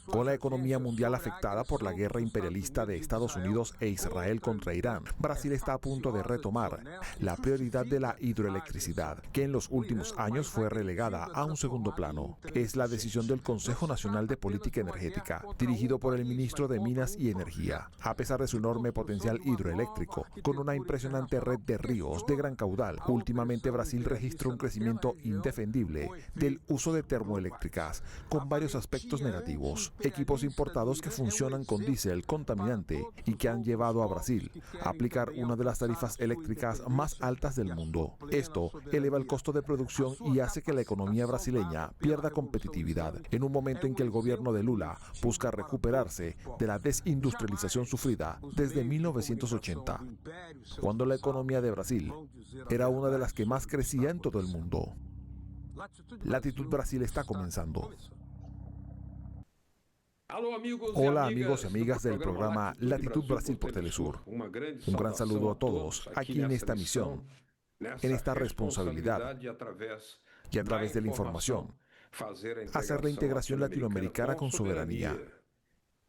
Con la economía mundial afectada por la guerra imperialista de Estados Unidos e Israel contra Irán, Brasil está a punto de retomar la prioridad de la hidroelectricidad, que en los últimos años fue relegada a un segundo plano. Es la decisión del Consejo Nacional de Política Energética, dirigido por el ministro de Minas y Energía. A pesar de su enorme potencial hidroeléctrico, con una impresionante red de ríos de gran caudal, últimamente Brasil registra un crecimiento indefendible del uso de termoeléctricas, con varios aspectos negativos. Equipos importados que funcionan con diésel contaminante y que han llevado a Brasil a aplicar una de las tarifas eléctricas más altas del mundo. Esto eleva el costo de producción y hace que la economía brasileña pierda competitividad, en un momento en que el gobierno de Lula busca recuperarse de la desindustrialización sufrida desde 1980, cuando la economía de Brasil era una de las que más crecía en todo el mundo. Latitud Brasil está comenzando. Hola amigos y amigas del programa Latitud Brasil por Telesur. Un gran saludo a todos aquí en esta misión, en esta responsabilidad y a través de la información, hacer la integración latinoamericana con soberanía.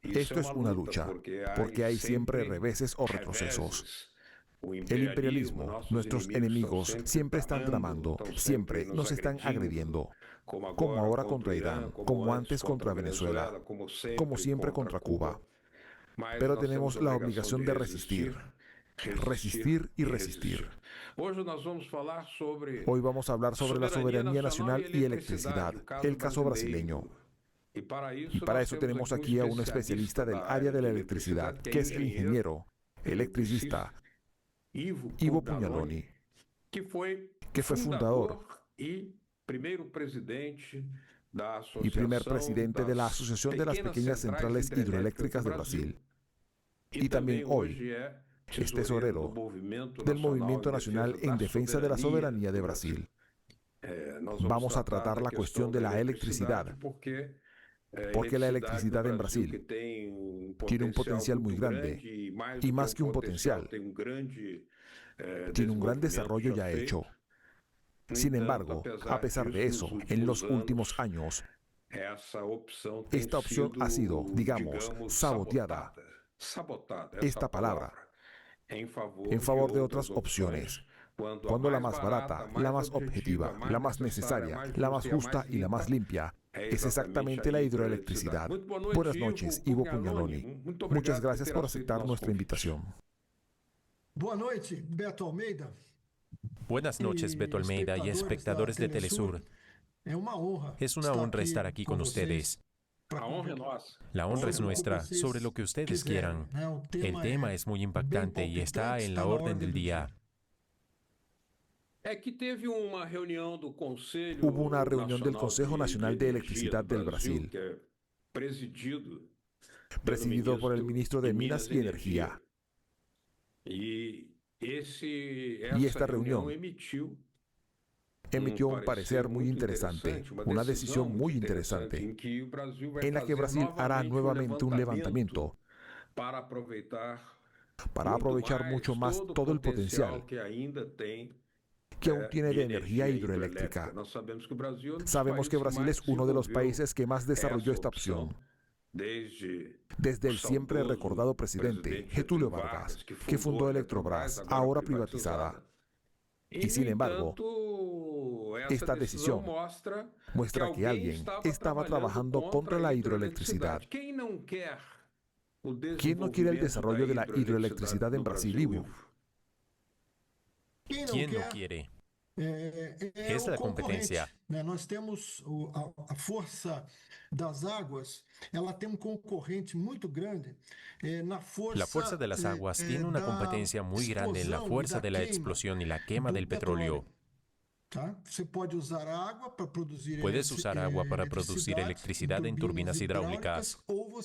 Esto es una lucha, porque hay siempre reveses o retrocesos. El imperialismo, nuestros enemigos, siempre están tramando, siempre nos están agrediendo, como ahora contra Irán, como antes contra Venezuela, como siempre contra Cuba. Pero tenemos la obligación de resistir, resistir y resistir. Hoy vamos a hablar sobre la soberanía nacional y electricidad, el caso brasileño. Y para eso tenemos aquí a un especialista del área de la electricidad, que es el ingeniero, electricista, Ivo Pugnaloni, que fue fundador y primer presidente de la Asociación de las Pequeñas Centrales Hidroeléctricas de Brasil. Y también hoy es tesorero del Movimiento Nacional en Defensa de la Soberanía de Brasil. Vamos a tratar la cuestión de la electricidad, porque la electricidad en Brasil tiene un potencial muy grande, y más que un potencial, tiene un gran desarrollo ya hecho. Sin embargo, a pesar de eso, en los últimos años, esta opción ha sido, digamos, saboteada, esta palabra, en favor de otras opciones, cuando la más barata, la más objetiva, la más necesaria, la más justa y la más limpia es exactamente la hidroelectricidad. Buenas noches, Ivo Pugnaloni. Muchas gracias por aceptar nuestra invitación. Buenas noches, Beto Almeida. Buenas noches, Beto Almeida y espectadores de Telesur. Es una honra estar aquí con ustedes. La honra es nuestra, sobre lo que ustedes quieran. El tema es muy impactante y está en la orden del día. Hubo una reunión del Consejo Nacional de Electricidad del Brasil, presidido por el ministro de Minas y Energía. Y esta reunión emitió un parecer muy interesante, una decisión muy interesante, en la que Brasil hará nuevamente un levantamiento para aprovechar mucho más todo el potencial que aún tiene de energía hidroeléctrica. Sabemos que Brasil es uno de los países que más desarrolló esta opción, desde el siempre recordado presidente Getúlio Vargas, que fundó Eletrobras, ahora privatizada. Y sin embargo, esta decisión muestra que alguien estaba trabajando contra la hidroelectricidad. ¿Quién no quiere el desarrollo de la hidroelectricidad en Brasil, Ivo? ¿Quién no quiere? Es la competencia. Nós temos a força das águas, ela tem concorrente muito grande na força. La fuerza de las aguas tiene una competencia muy grande en la fuerza de la explosión y la quema del petróleo. Puedes usar agua para producir electricidad en turbinas hidráulicas. O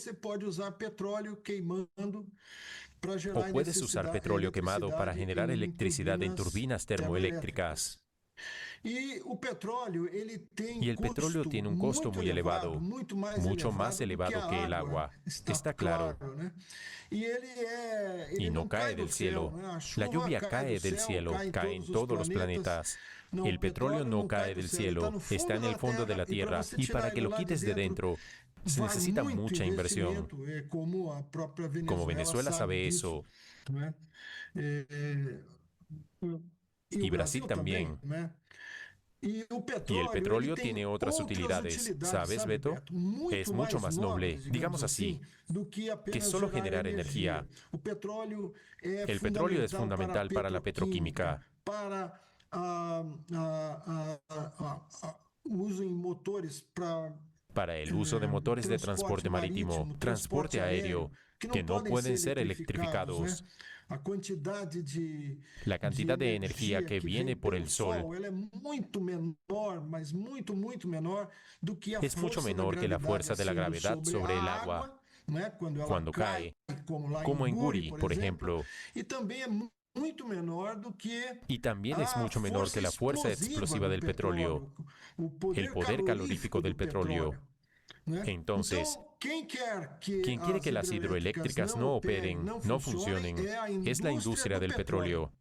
puedes usar petróleo quemado para generar electricidad en turbinas termoeléctricas. Y el petróleo tiene un costo muy elevado, mucho más elevado que el agua. Está claro. Y no cae del cielo. La lluvia cae del cielo, cae en todos los planetas. El petróleo no cae del cielo, está en el fondo de la tierra. Y para que lo quites de dentro, se necesita mucha inversión. Como Venezuela sabe eso. Y Brasil también. Y el petróleo tiene otras utilidades, ¿sabes, Beto? Es mucho más noble, digamos así, que solo generar energía. El petróleo es fundamental para la petroquímica, para el uso de motores de transporte marítimo, transporte aéreo, que no pueden ser electrificados. La cantidad de energía que viene por el sol es mucho menor que la fuerza de la gravedad sobre el agua cuando cae, como en Guri, por ejemplo. Y también es mucho menor que la fuerza explosiva del petróleo, el poder calorífico del petróleo. Entonces, quien quiere que las hidroeléctricas no operen, no funcionen, es la industria del petróleo.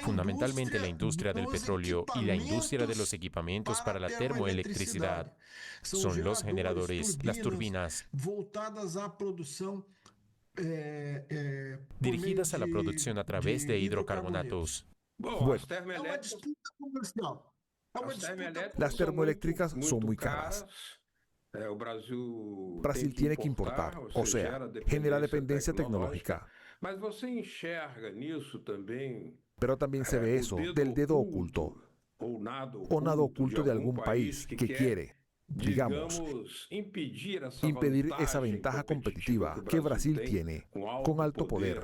Fundamentalmente la industria del petróleo y la industria de los equipamientos para la termoelectricidad. Son los generadores, las turbinas, dirigidas a la producción a través de hidrocarbonatos. Bueno, las termoeléctricas son muy caras. Brasil tiene que importar, o sea, genera dependencia tecnológica. Pero también se ve eso del dedo oculto o nado oculto de algún país que quiere, digamos, impedir esa ventaja competitiva que Brasil tiene con alto poder,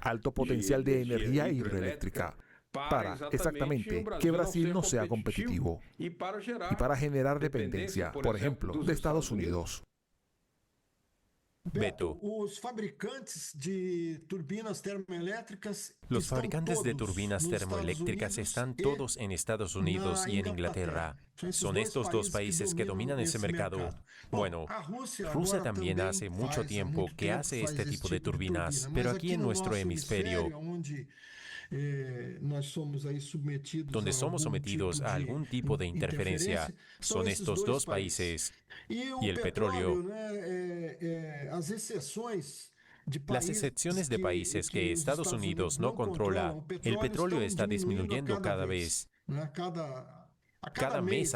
alto potencial de energía hidroeléctrica, para, exactamente, que Brasil no sea competitivo y para generar dependencia, por ejemplo, de Estados Unidos. Beto, los fabricantes de turbinas termoeléctricas están todos en Estados Unidos y en Inglaterra. Son estos dos países que dominan ese mercado. Bueno, Rusia también hace mucho tiempo que hace este tipo de turbinas, pero aquí en nuestro hemisferio, donde somos sometidos a algún tipo de interferencia, son estos dos países. Y el petróleo, las excepciones de países que Estados Unidos no controla, el petróleo está disminuyendo cada vez. Cada mes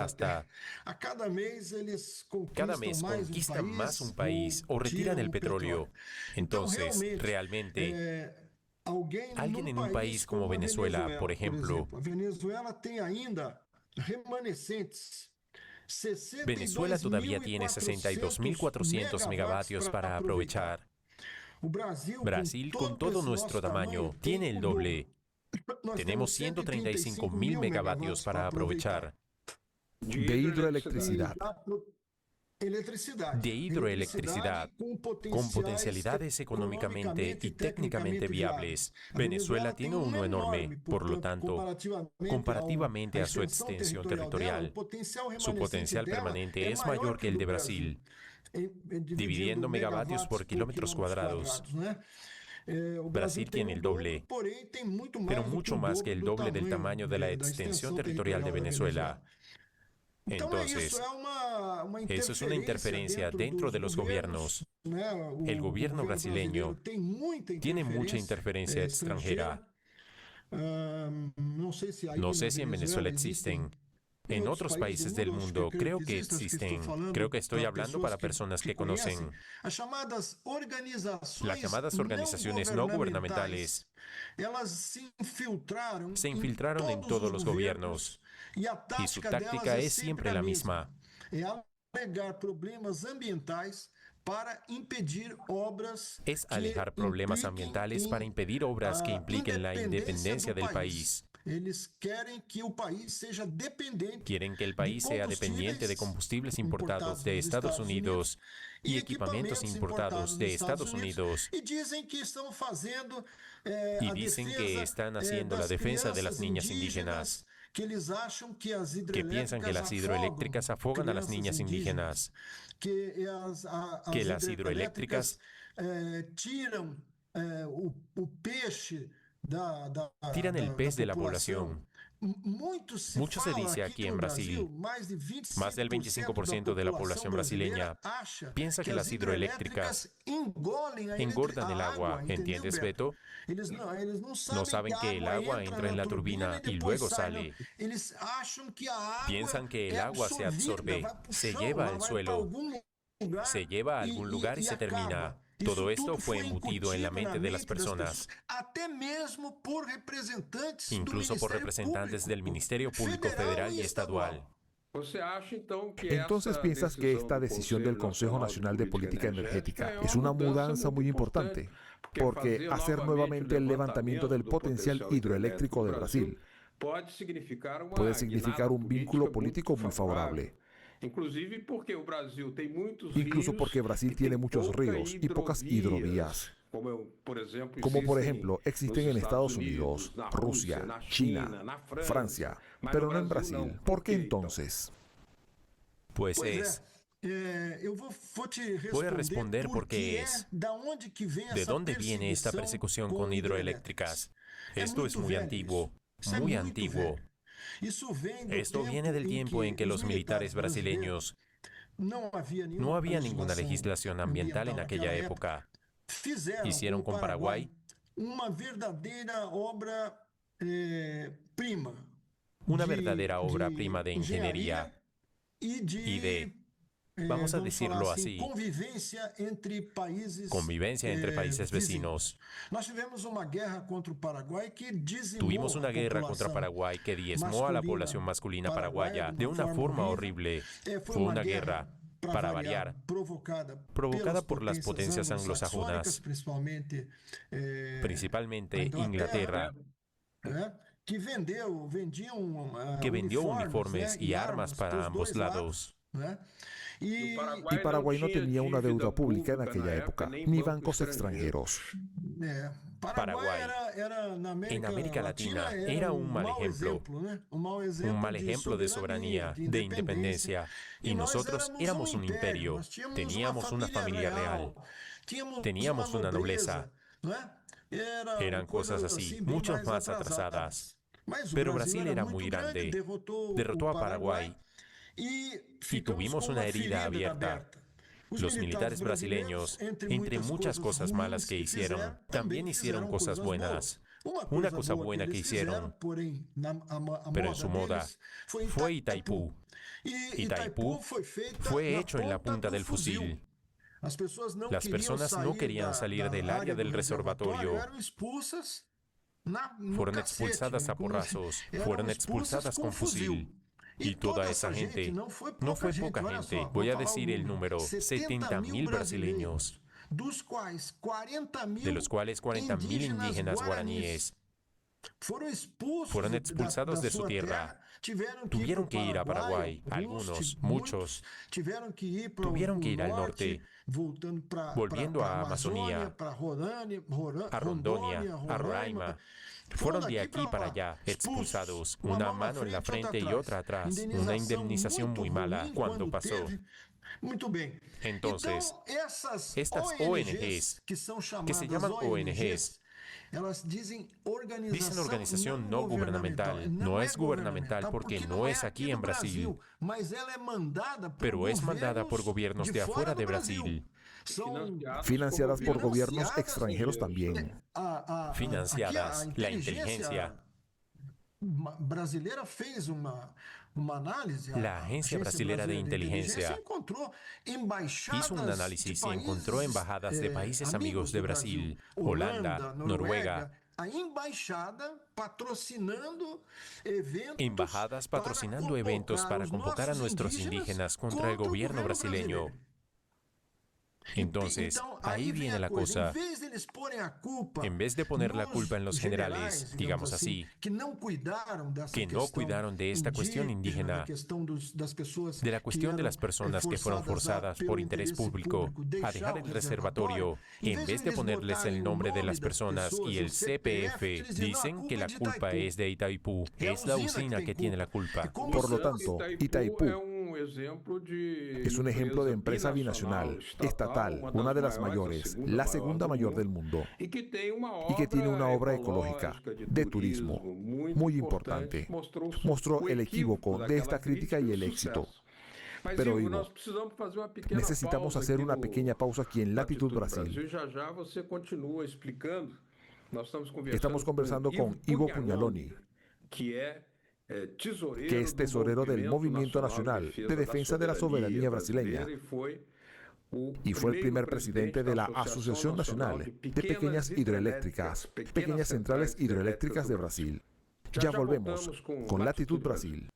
conquistan más un país o retiran el petróleo. Entonces, realmente, alguien en un país como Venezuela, por ejemplo, Venezuela todavía tiene 62.400 megavatios para aprovechar. Brasil, con todo nuestro tamaño, tiene el doble. Tenemos 135.000 megavatios para aprovechar. De hidroelectricidad. Con potencialidades económicamente y técnicamente viables. Venezuela tiene uno enorme, por lo tanto, comparativamente a su extensión territorial, su potencial permanente es mayor que el de Brasil, dividiendo megavatios por kilómetros cuadrados. Brasil tiene el doble, pero mucho más que el doble del tamaño de la extensión territorial de Venezuela. Entonces, eso es una interferencia dentro de los gobiernos. El gobierno brasileño tiene mucha interferencia extranjera. No sé si en Venezuela existen. En otros países del mundo creo que existen. Creo que estoy hablando para personas que conocen. Las llamadas organizaciones no gubernamentales se infiltraron en todos los gobiernos. Y su táctica es siempre la misma. Es alejar problemas ambientales para impedir obras que impliquen la independencia del país. Quieren que el país sea dependiente de combustibles importados de Estados Unidos y equipamientos importados de Estados Unidos. Y dicen que están haciendo la defensa de las niñas indígenas, que piensan que las hidroeléctricas afogan a las niñas indígenas, que las hidroeléctricas tiran el pez de la población. Mucho se dice aquí en Brasil, más del 25% de la población brasileña piensa que las hidroeléctricas engordan el agua. ¿Entiendes, Beto? No saben que el agua entra en la turbina y luego sale. Piensan que el agua se absorbe, se lleva al suelo, se lleva a algún lugar y se termina. Todo esto fue embutido en la mente de las personas, incluso por representantes del Ministerio Público Federal y Estadual. Entonces piensas que esta decisión del Consejo Nacional de Política Energética es una mudanza muy importante, porque hacer nuevamente el levantamiento del potencial hidroeléctrico de Brasil puede significar un vínculo político muy favorable. Incluso porque Brasil tiene muchos ríos y pocas hidrovías, como por ejemplo existen en Estados Unidos, Rusia, China, Francia, pero no en Brasil. ¿Por qué entonces? Pues voy a responder por qué es. ¿De dónde viene esta persecución con hidroeléctricas? Esto es muy antiguo, muy antiguo. Esto viene del tiempo en que los militares brasileños no había ninguna legislación ambiental en aquella época. Hicieron con Paraguay una verdadera obra prima de ingeniería y de, vamos a decirlo así, convivencia entre países vecinos. Tuvimos una guerra contra Paraguay que diezmó a la población masculina paraguaya de una forma horrible. Fue una guerra, para variar, provocada por las potencias anglosajonas, principalmente Inglaterra, que vendió uniformes y armas para ambos lados. Y Paraguay no tenía una deuda pública en aquella época, ni bancos extranjeros. Paraguay, en América Latina, era un mal ejemplo de soberanía, de independencia. Y nosotros éramos un imperio, teníamos una familia real, teníamos una nobleza. Eran cosas así, mucho más atrasadas. Pero Brasil era muy grande, derrotó a Paraguay y tuvimos una herida abierta. Los militares brasileños, entre muchas cosas malas que hicieron, también hicieron cosas buenas. Una cosa buena que hicieron, pero en su moda, fue Itaipú. Itaipú fue hecho en la punta del fusil. Las personas no querían salir del área del reservatorio. Fueron expulsadas a porrazos, fueron expulsadas con fusil. Y toda esa gente, no fue poca gente, voy a decir el número, 70.000 brasileños, de los cuales 40.000 indígenas guaraníes fueron expulsados de su tierra. Tuvieron que ir a Paraguay, algunos, muchos, tuvieron que ir al norte, volviendo a Amazonía, a Rondônia, a Roraima. Fueron de aquí para allá, expulsados, una mano en la frente y otra atrás, una indemnización muy mala cuando pasó. Entonces, estas ONGs, que se llaman ONGs, dicen organización no gubernamental. No es gubernamental porque no es aquí en Brasil, pero es mandada por gobiernos de afuera de Brasil. Financiadas por gobiernos extranjeros también. Financiadas, la inteligencia. La Agencia Brasilera de Inteligencia hizo un análisis y encontró embajadas de países amigos de Brasil, Holanda, Noruega, embajadas patrocinando eventos para convocar a nuestros indígenas contra el gobierno brasileño. Entonces, ahí viene la cosa. En vez de poner la culpa en los generales, digamos así, que no cuidaron de esta cuestión indígena, de la cuestión de las personas que fueron forzadas por interés público a dejar el reservatorio, en vez de ponerles el nombre de las personas y el CPF, dicen que la culpa es de Itaipu. Es la usina que tiene la culpa. Por lo tanto, Itaipu es un ejemplo de empresa binacional, estatal, una de las mayores, la segunda mayor del mundo, y que tiene una obra ecológica de turismo muy importante. Mostró el equívoco de esta crítica y el éxito. Pero Ivo, necesitamos hacer una pequeña pausa aquí en Latitud Brasil. Estamos conversando con Ivo Pugnaloni, que es tesorero del Movimiento Nacional de Defensa de la Soberanía Brasileña y fue el primer presidente de la Asociación Nacional de Pequeñas Hidroeléctricas, Pequeñas Centrales Hidroeléctricas de Brasil. Ya volvemos con Latitud Brasil.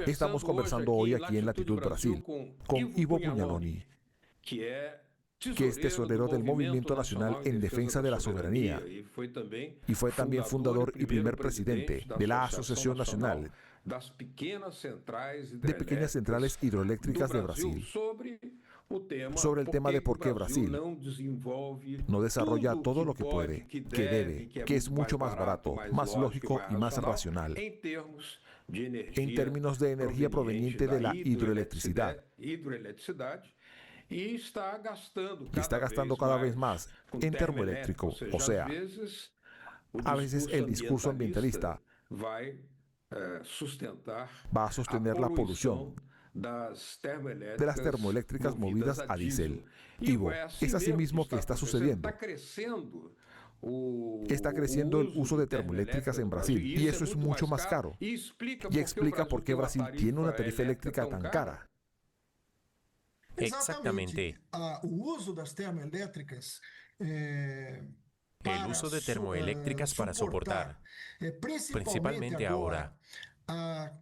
Estamos conversando hoy aquí en Latitud Brasil con Ivo Pugnaloni, que es tesorero del Movimiento Nacional en Defensa de la Soberanía y fue también fundador y primer presidente de la Asociación Nacional de Pequeñas Centrales Hidroeléctricas de Brasil, sobre el tema de por qué Brasil no desarrolla todo lo que puede, que debe, que es mucho más barato, más lógico y más racional en términos de energía proveniente de la hidroelectricidad. Y está gastando cada vez más en termoeléctrico. O sea, a veces el discurso ambientalista va a sostener la polución de las termoeléctricas movidas a diésel. Ivo, es así mismo que está sucediendo. Está creciendo el uso de termoeléctricas en Brasil y eso es mucho más caro. Y explica por qué Brasil tiene una tarifa eléctrica tan cara. Exactamente. El uso de termoeléctricas para soportar, principalmente ahora, la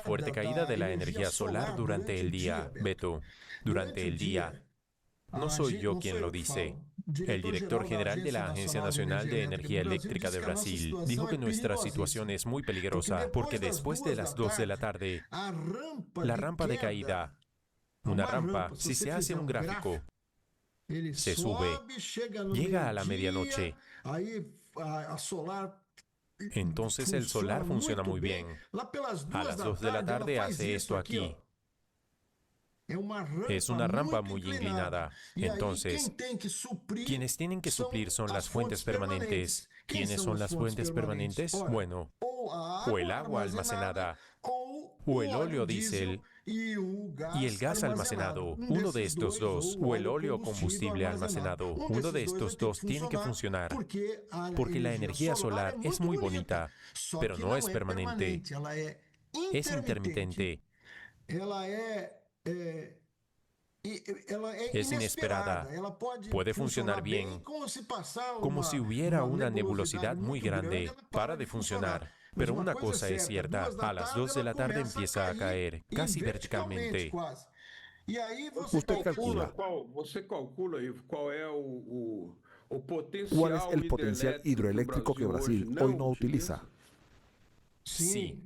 fuerte caída de la energía solar durante el día, Beto, durante el día. No soy yo quien lo dice. El director general de la Agencia Nacional de Energía Eléctrica de Brasil dijo que nuestra situación es muy peligrosa porque después de las 2 de la tarde, la rampa de caída, una rampa, si se hace un gráfico, se sube, llega a la medianoche. Entonces el solar funciona muy bien. A las 2 de la tarde hace esto aquí. Es una rampa muy inclinada. Entonces, quienes tienen que suplir son las fuentes permanentes. ¿Quiénes son las fuentes permanentes? Bueno, o el agua almacenada, o el óleo diésel y el gas almacenado. Uno de estos dos, o el óleo combustible almacenado. Uno de estos dos tiene que funcionar, porque la energía solar es muy bonita, pero no es permanente. Es intermitente. Es inesperada. Puede funcionar bien, como si hubiera una nebulosidad muy grande. Para de funcionar. Pero una cosa es cierta, a las 2 de la tarde empieza a caer, casi verticalmente. Usted calcula. ¿Cuál es el potencial hidroeléctrico que Brasil hoy no utiliza? Sí.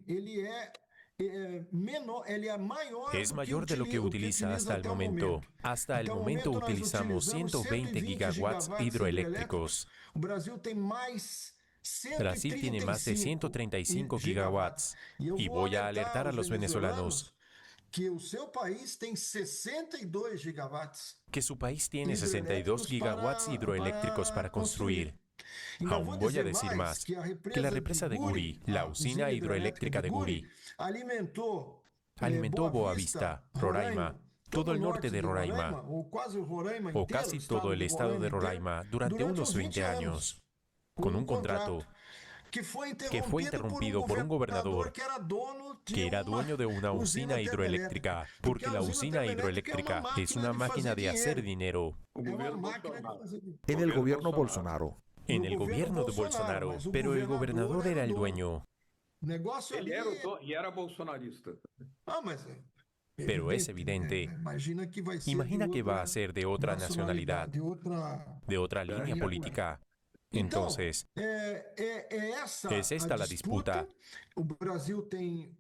Es mayor de lo que utiliza hasta el momento. Hasta el momento utilizamos 120 gigawatts hidroeléctricos. Brasil tiene más de 135 gigawatts. Y voy a alertar a los venezolanos que su país tiene 62 gigawatts hidroeléctricos para construir. Aún voy a decir más, que la represa de Guri, la usina hidroeléctrica de Guri, alimentó Boa Vista, Roraima, todo el norte de Roraima, o casi todo el estado de Roraima, durante unos 20 años, con un contrato que fue interrumpido por un gobernador que era dueño de una usina hidroeléctrica, porque la usina hidroeléctrica es una máquina de hacer dinero. En el gobierno Bolsonaro. En el gobierno de Bolsonaro, pero el gobernador era el dueño. Y era bolsonarista. Pero es evidente. Imagina que va a ser de otra nacionalidad, de otra línea política. Entonces, es esta la disputa.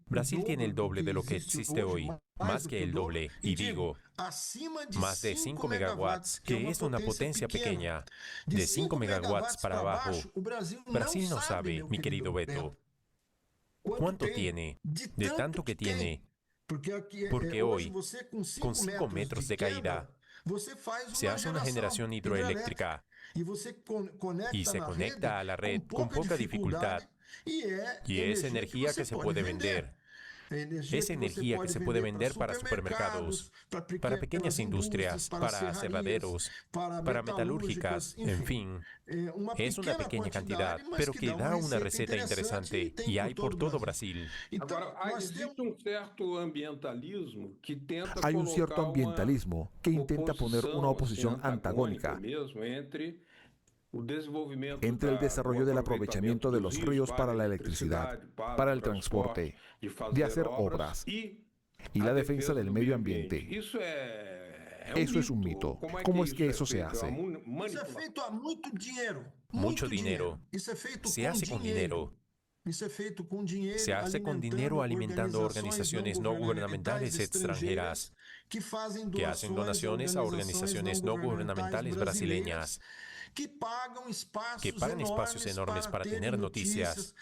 Brasil tiene el doble de lo que existe hoy, más que el doble, y digo, más de 5 megawatts, que es una potencia pequeña, de 5 megawatts para abajo. Brasil no sabe, mi querido Beto, cuánto tiene, de tanto que tiene, porque hoy, con 5 metros de caída, se hace una generación hidroeléctrica y se conecta a la red con poca dificultad. Y es energía que se puede vender. Es energía que se puede vender para supermercados, para pequeñas industrias, para aserraderos, para metalúrgicas, en fin. Es una pequeña cantidad, pero que da una receta interesante y hay por todo Brasil. Hay un cierto ambientalismo que intenta poner una oposición antagónica entre el desarrollo del aprovechamiento de los ríos para la electricidad, para el transporte, de hacer obras y la defensa del medio ambiente. Eso es un mito. ¿Cómo es que eso se hace? Mucho dinero. Se hace con dinero. Se hace con dinero alimentando organizaciones no gubernamentales extranjeras que hacen donaciones a organizaciones no gubernamentales brasileñas, que pagan espacios enormes para tener noticias,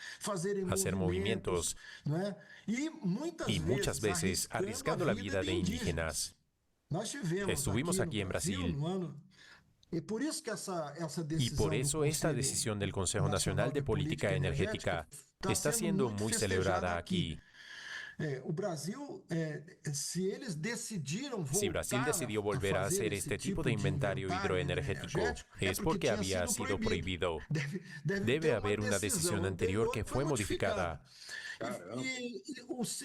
hacer movimientos y muchas veces arriesgando la vida de indígenas. Estuvimos aquí en Brasil. Y por eso esta decisión del Consejo Nacional de Política Energética está siendo muy celebrada aquí. Si Brasil decidió volver a hacer este tipo de inventario hidroenergético, es porque había sido prohibido. Debe haber una decisión anterior que fue modificada.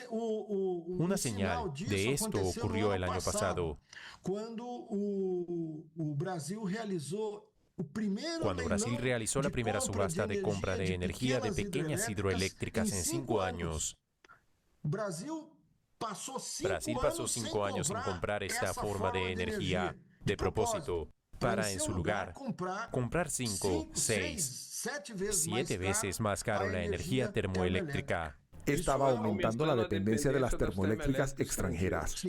Una señal de esto ocurrió el año pasado, cuando Brasil realizó la primera subasta de compra de energía de pequeñas hidroeléctricas en 5 años. Brasil pasó 5 años en comprar esta forma de energía de propósito para, en su lugar, comprar 5, 6, 7 veces más caro la energía termoeléctrica. Estaba aumentando la dependencia de las termoeléctricas extranjeras,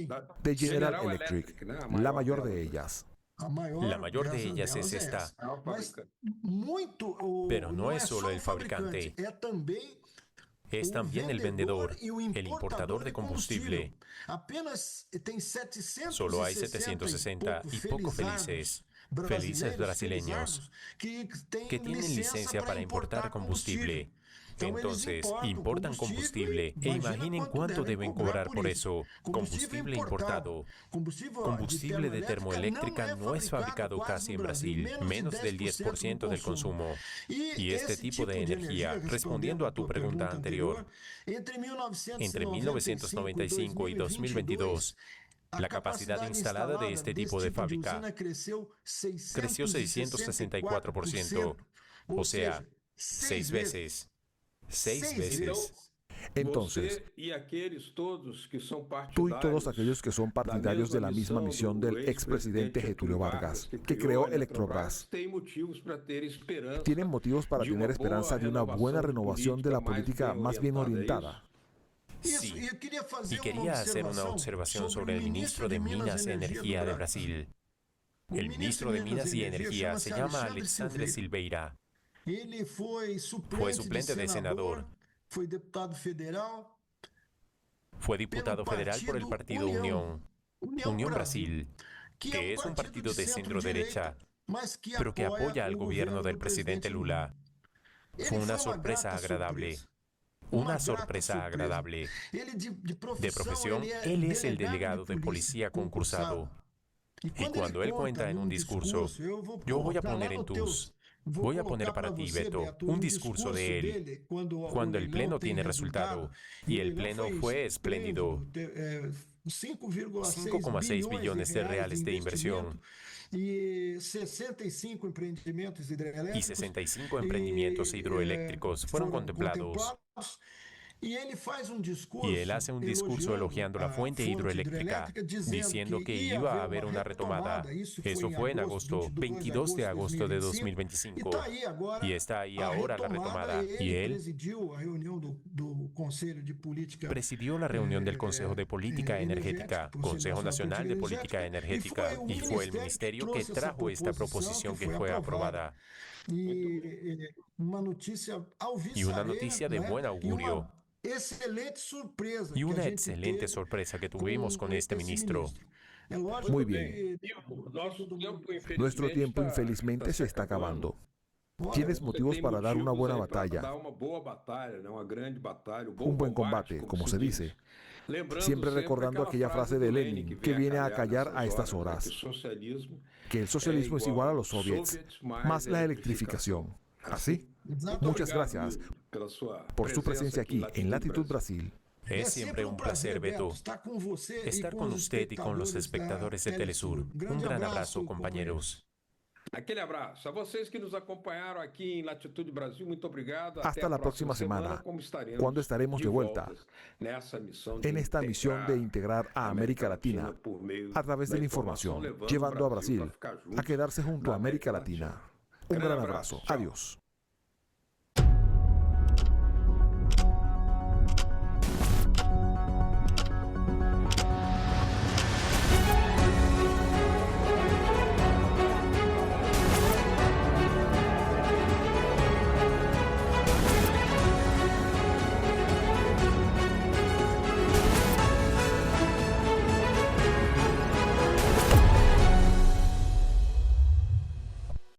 de General Electric, la mayor de ellas. La mayor de ellas es esta. Pero no es solo el fabricante. Es también el vendedor, el importador de combustible. Solo hay 760 y poco felices brasileños que tienen licencia para importar combustible. Entonces, importan combustible e imaginen cuánto deben cobrar por eso. Combustible importado. Combustible de termoeléctrica no es fabricado casi en Brasil, menos del 10% del consumo. Y este tipo de energía, respondiendo a tu pregunta anterior, entre 1995 y 2022, la capacidad instalada de este tipo de fábrica creció 664%, o sea, 6 veces. 6 veces. Entonces, tú y todos aquellos que son partidarios de la misma misión del expresidente Getúlio Vargas, que creó Eletrobras, tienen motivos para tener esperanza de una buena renovación de la política más bien orientada. Sí, y quería hacer una observación sobre el ministro de Minas y Energía de Brasil. El ministro de Minas y Energía se llama Alexandre Silveira. Fue suplente de senador. Fue diputado federal por el partido Unión Brasil, que es un partido de centro-derecha, pero que apoya al gobierno del presidente Lula. Fue una sorpresa agradable. Una sorpresa agradable. De profesión, él es el delegado de policía concursado. Y cuando él cuenta en un discurso, yo voy a poner para ti, Beto, un discurso de él, cuando el Pleno tiene resultado, y el Pleno fue espléndido. 5,6 billones de reales de inversión y 65 emprendimientos hidroeléctricos fueron contemplados. Y él hace un discurso elogiando la fuente hidroeléctrica, diciendo que iba a haber una retomada. Eso fue en agosto, 22 de agosto de 2025. Y está ahí ahora la retomada. Y él presidió la reunión del Consejo de Política Energética, Consejo Nacional de Política Energética, y fue el ministerio que trajo esta proposición que fue aprobada. Y una noticia de buen augurio. Y una excelente sorpresa que tuvimos con este ministro. Muy bien. Nuestro tiempo infelizmente se está acabando. Tienes motivos para dar una buena batalla. Un buen combate, como se dice. Siempre recordando aquella frase de Lenin que viene a callar a estas horas. Que el socialismo es igual a los soviets, más la electrificación. ¿Así? Muchas gracias por su presencia aquí en Latitud Brasil. Es siempre un placer, Beto, estar con usted y con los espectadores de Telesur. Un gran abrazo, compañeros. Aquele abraço. A vocês que nos acompanharam aqui em Latitude Brasil, muito obrigado. Hasta la próxima semana, cuando estaremos de vuelta en esta misión de integrar a América Latina a través de la información, llevando a Brasil a quedarse junto a América Latina. Un gran abrazo. Adiós.